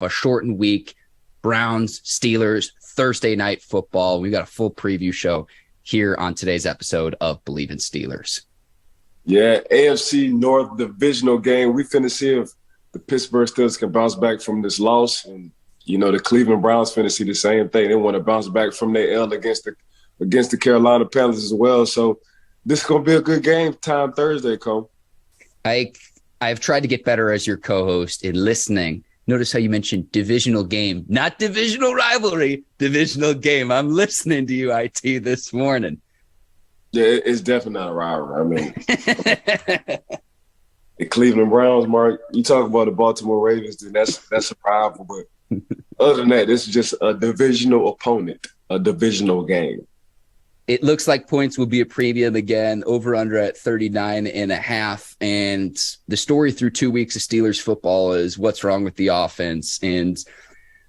a shortened week. Browns, Steelers, Thursday night football. We've got a full preview show here on today's episode of Bleav in Steelers. Yeah, AFC North divisional game. We finna see if the Pittsburgh Steelers can bounce back from this loss. And, the Cleveland Browns finna see the same thing. They want to bounce back from their L against the Carolina Panthers as well. So this is going to be a good game time Thursday, Cole. I've tried to get better as your co-host in listening. Notice how you mentioned divisional game, not divisional rivalry, divisional game. I'm listening to you, IT, this morning. Yeah, it's definitely not a rivalry. I mean, the Cleveland Browns, Mark, you talk about the Baltimore Ravens, then that's a rival. But other than that, this is just a divisional opponent, a divisional game. It looks like points will be a premium again, over under at 39.5. And the story through 2 weeks of Steelers football is what's wrong with the offense. And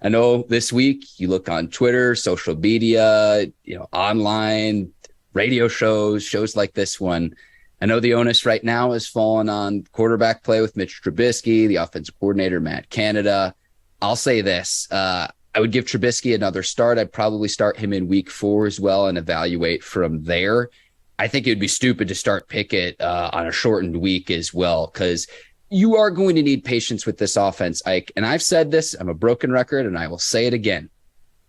I know this week you look on Twitter, social media, online, radio shows like this one. I know the onus right now is falling on quarterback play with Mitch Trubisky, the offensive coordinator, Matt Canada. I'll say this. I would give Trubisky another start. I'd probably start him in week 4 as well and evaluate from there. I think it would be stupid to start Pickett on a shortened week as well, because you are going to need patience with this offense, Ike. And I've said this, I'm a broken record, and I will say it again.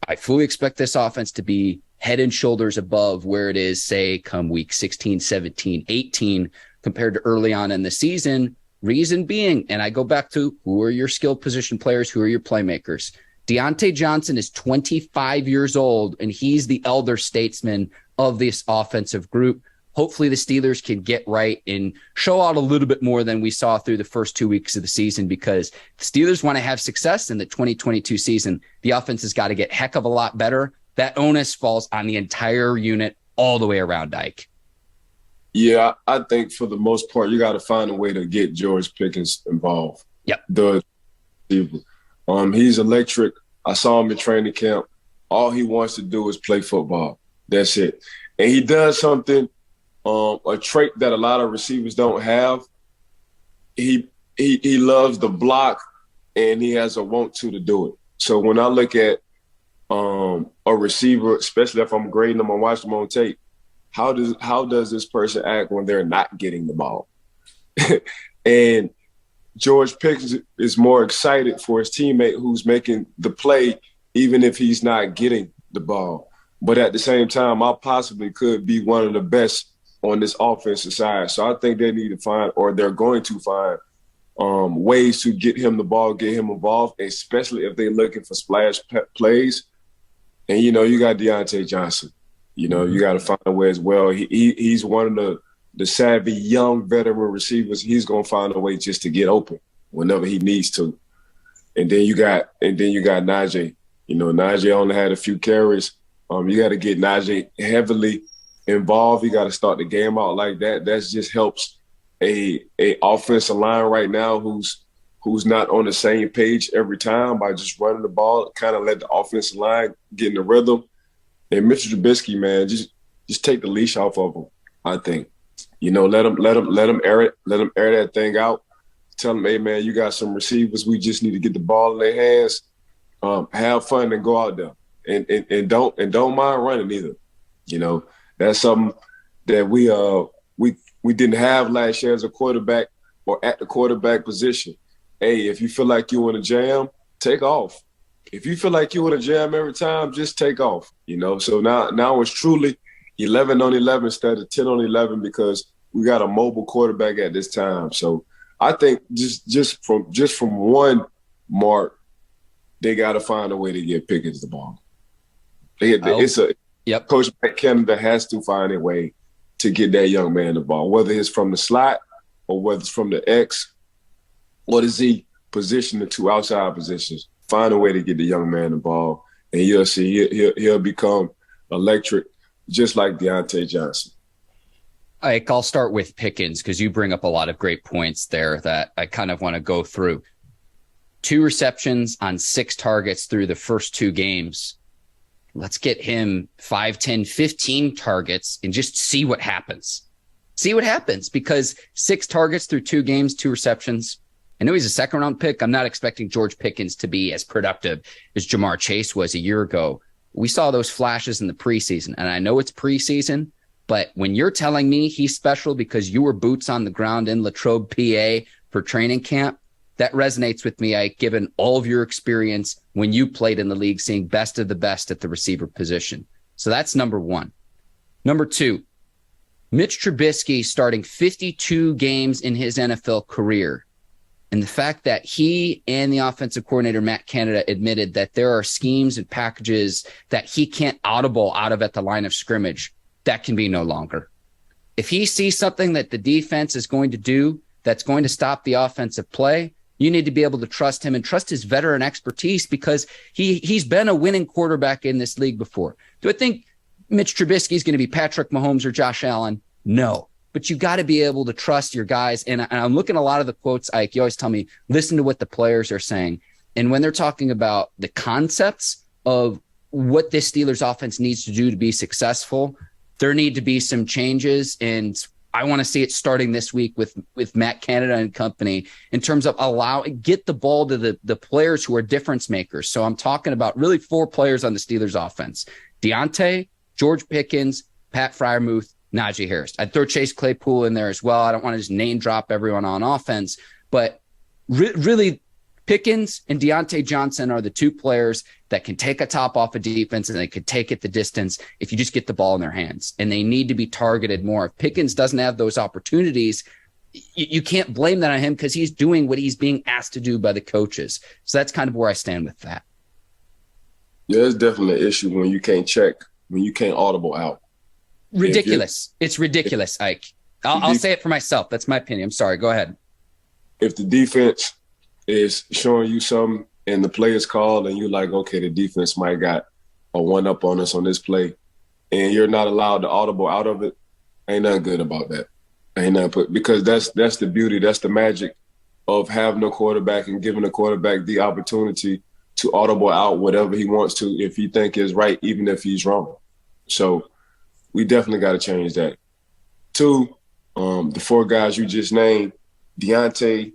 I fully expect this offense to be head and shoulders above where it is, say, come week 16, 17, 18, compared to early on in the season. Reason being, and I go back to who are your skill position players, who are your playmakers? Deontay Johnson is 25 years old, and he's the elder statesman of this offensive group. Hopefully the Steelers can get right and show out a little bit more than we saw through the first 2 weeks of the season, because the Steelers want to have success in the 2022 season. The offense has got to get heck of a lot better. That onus falls on the entire unit all the way around, Ike. Yeah, I think for the most part, you got to find a way to get George Pickens involved. Yep. He's electric. I saw him in training camp. All he wants to do is play football. That's it. And he does something, a trait that a lot of receivers don't have. He loves the block, and he has a want to do it. So when I look at a receiver, especially if I'm grading them and watching them on tape, how does this person act when they're not getting the ball? And George Pickens is more excited for his teammate who's making the play, even if he's not getting the ball. But at the same time, I possibly could be one of the best on this offensive side. So I think they need to find, or they're going to find, ways to get him the ball, get him involved, especially if they're looking for splash plays. And, you got Deontay Johnson. You got to find a way as well. He's one of the savvy young veteran receivers. He's going to find a way just to get open whenever he needs to. And then you got Najee. Najee only had a few carries. You got to get Najee heavily involved. You got to start the game out like that. That just helps a offensive line right now who's not on the same page every time by just running the ball, kind of let the offensive line get in the rhythm. And Mr. Trubisky, man, just take the leash off of him, I think. Let him air it. Let him air that thing out. Tell him, hey, man, you got some receivers. We just need to get the ball in their hands. Have fun and go out there. And don't mind running either. That's something that we didn't have last year as a quarterback or at the quarterback position. Hey, if you feel like you in a jam, take off. If you feel like you in a jam every time, just take off. So now it's truly 11 on 11 instead of 10 on 11 because we got a mobile quarterback at this time. So I think just from one mark, they got to find a way to get Pickens the ball. Coach Matt Canada has to find a way to get that young man the ball, whether it's from the slot or whether it's from the X. What is he positioned in 2 outside positions? Find a way to get the young man the ball, and you'll see he'll become electric, just like Deontay Johnson. I'll start with Pickens because you bring up a lot of great points there that I kind of want to go through. 2 receptions on 6 targets through the first 2 games. Let's get him 5, 10, 15 targets and just see what happens. See what happens, because 6 targets through 2 games, 2 receptions. I know he's a second-round pick. I'm not expecting George Pickens to be as productive as Jamar Chase was a year ago. We saw those flashes in the preseason, and I know it's preseason, but when you're telling me he's special because you were boots on the ground in Latrobe, PA for training camp, that resonates with me, Ike, given all of your experience when you played in the league, seeing best of the best at the receiver position. So that's number one. Number two, Mitch Trubisky starting 52 games in his NFL career. And the fact that he and the offensive coordinator, Matt Canada, admitted that there are schemes and packages that he can't audible out of at the line of scrimmage, that can be no longer. If he sees something that the defense is going to do that's going to stop the offensive play, you need to be able to trust him and trust his veteran expertise, because he's been a winning quarterback in this league before. Do I think Mitch Trubisky is going to be Patrick Mahomes or Josh Allen? No. But you got to be able to trust your guys. And I'm looking at a lot of the quotes, Ike. You always tell me, listen to what the players are saying. And when they're talking about the concepts of what this Steelers offense needs to do to be successful, there need to be some changes. And I want to see it starting this week with Matt Canada and company in terms of get the ball to the players who are difference makers. So I'm talking about really 4 players on the Steelers offense: Deontay, George Pickens, Pat Freiermuth, Najee Harris. I'd throw Chase Claypool in there as well. I don't want to just name drop everyone on offense, but really Pickens and Deontay Johnson are the 2 players that can take a top off of defense, and they could take it the distance if you just get the ball in their hands, and they need to be targeted more. If Pickens doesn't have those opportunities, you can't blame that on him, because he's doing what he's being asked to do by the coaches. So that's kind of where I stand with that. Yeah, it's definitely an issue when you can't audible out. Ridiculous. It's ridiculous, Ike. I'll say it for myself. That's my opinion. I'm sorry. Go ahead. If the defense is showing you something and the play is called and you're like, okay, the defense might got a one-up on us on this play, and you're not allowed to audible out of it, ain't nothing good about that. Because that's the beauty, that's the magic of having a quarterback and giving a quarterback the opportunity to audible out whatever he wants to if he think is right, even if he's wrong. So we definitely got to change that. 2, the 4 guys you just named, Deontay,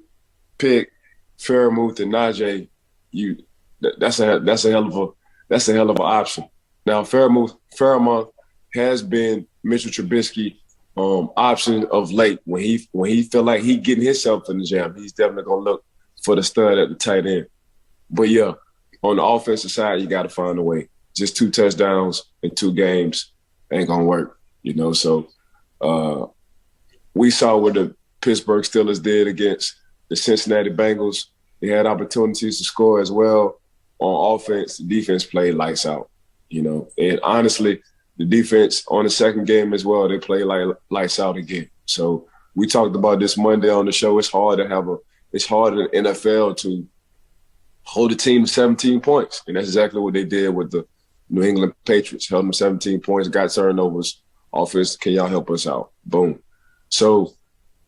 Pick, Freiermuth, and Najee, that's a hell of an option. Now Freiermuth has been Mitchell Trubisky option of late. When he feel like he getting himself in the jam, he's definitely gonna look for the stud at the tight end. But yeah, on the offensive side, you got to find a way. Just 2 touchdowns in 2 games ain't gonna work, So we saw what the Pittsburgh Steelers did against the Cincinnati Bengals. They had opportunities to score as well on offense. The defense played lights out, And honestly, the defense on the second game as well, they played lights out again. So we talked about this Monday on the show. It's hard in the NFL to hold a team to 17 points, and that's exactly what they did with the New England Patriots. Held them 17 points, got turnovers. Offense, can y'all help us out? Boom. So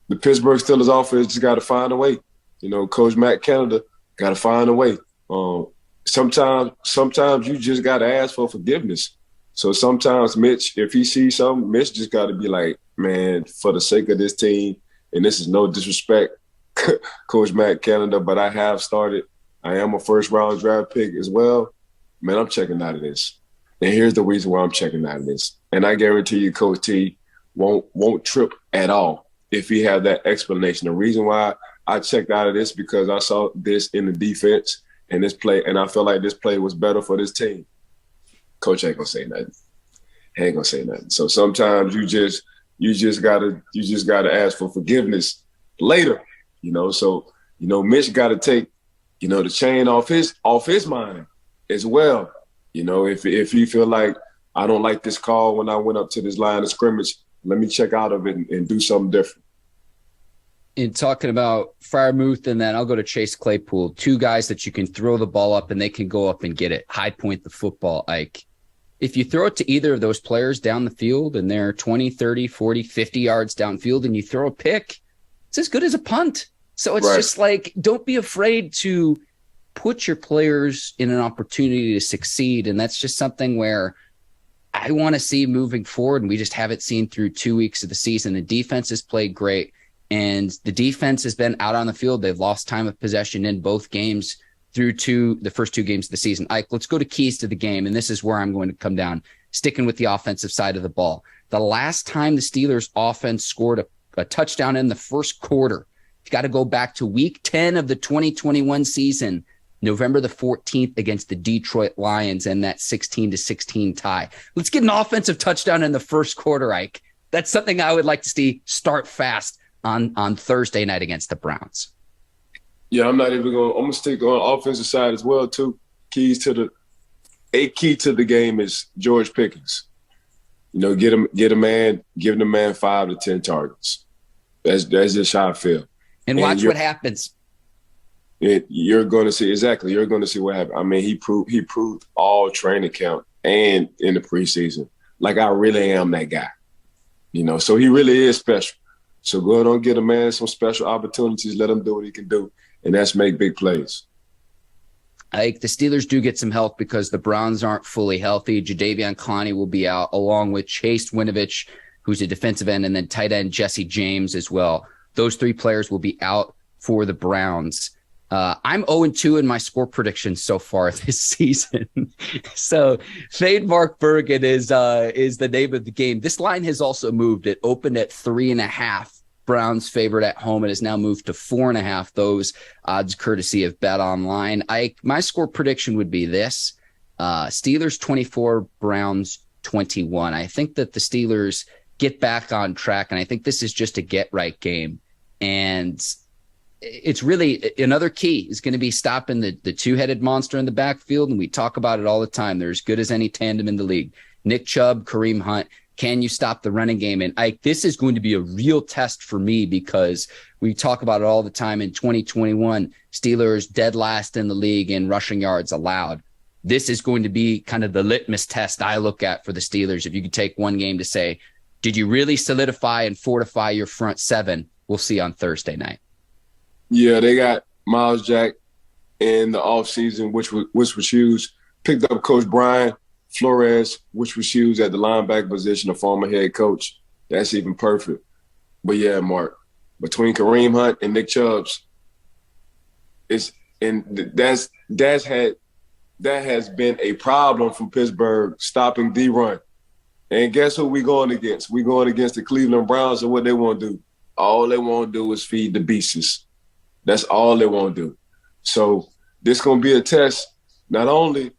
the Pittsburgh Steelers offense just got to find a way. Coach Matt Canada got to find a way. Sometimes you just got to ask for forgiveness. So sometimes Mitch, if he sees something, Mitch just got to be like, man, for the sake of this team, and this is no disrespect, Coach Matt Canada, but I have started. I am a first-round draft pick as well. Man, I'm checking out of this. And here's the reason why I'm checking out of this. And I guarantee you, Coach T won't trip at all if he have that explanation. The reason why I checked out of this because I saw this in the defense and this play, and I felt like this play was better for this team. Coach ain't gonna say nothing. He ain't gonna say nothing. So sometimes you just gotta ask for forgiveness later. So Mitch gotta take the chain off his mind as well. If he feel like I don't like this call when I went up to this line of scrimmage, let me check out of it and do something different. In talking about Freiermuth, and then I'll go to Chase Claypool, 2 guys that you can throw the ball up and they can go up and get it, high point the football, Ike. If you throw it to either of those players down the field and they're 20, 30, 40, 50 yards downfield and you throw a pick, it's as good as a punt. So it's just like, don't be afraid to put your players in an opportunity to succeed. And that's just something where I want to see moving forward. And we just haven't seen through 2 weeks of the season. The defense has played great. And the defense has been out on the field. They've lost time of possession in both games through the first 2 games of the season. Ike, let's go to keys to the game. And this is where I'm going to come down, sticking with the offensive side of the ball. The last time the Steelers offense scored a touchdown in the first quarter, you got to go back to week 10 of the 2021 season, November the 14th against the Detroit Lions and that 16-16 tie. Let's get an offensive touchdown in the first quarter, Ike. That's something I would like to see start fast on Thursday night against the Browns. Yeah, I'm going to stick on offensive side as well, too. A key to the game is George Pickens. Give the man 5 to 10 targets. That's just how I feel. And watch what happens. You're going to see exactly. You're going to see what happens. I mean, he proved all training camp and in the preseason. Like, I really am that guy. So he really is special. So go ahead and get a man some special opportunities. Let him do what he can do, and that's make big plays. Ike, the Steelers do get some help because the Browns aren't fully healthy. Jadeveon Clowney will be out, along with Chase Winovich, who's a defensive end, and then tight end Jesse James as well. Those 3 players will be out for the Browns. I'm 0-2 in my score predictions so far this season. So fade Mark Bergin is the name of the game. This line has also moved. It opened at 3.5. Browns favored at home. It has now moved to 4.5. Those odds courtesy of Bet Online. My score prediction would be this: Steelers 24, Browns 21. I think that the Steelers get back on track, and I think this is just a get-right game. And it's really another key is going to be stopping the 2-headed monster in the backfield. And we talk about it all the time. They're as good as any tandem in the league. Nick Chubb, Kareem Hunt. Can you stop the running game? And this is going to be a real test for me because we talk about it all the time. In 2021, Steelers dead last in the league in rushing yards allowed. This is going to be kind of the litmus test I look at for the Steelers. If you could take one game to say, did you really solidify and fortify your front 7? We'll see on Thursday night. Yeah, they got Miles Jack in the offseason, which was huge. Picked up Coach Brian Flores, which was huge at the linebacker position, a former head coach. That's even perfect. But yeah, Mark, between Kareem Hunt and Nick Chubbs, that has been a problem for Pittsburgh, stopping the run. And guess who we going against? We going against the Cleveland Browns, and what they want to do? All they want to do is feed the beasts. That's all they want to do. So this going to be a test, not only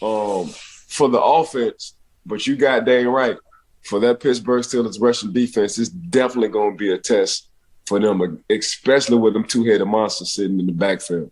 for the offense, but you got dang right. For that Pittsburgh Steelers rushing defense, it's definitely going to be a test for them, especially with them 2-headed monsters sitting in the backfield.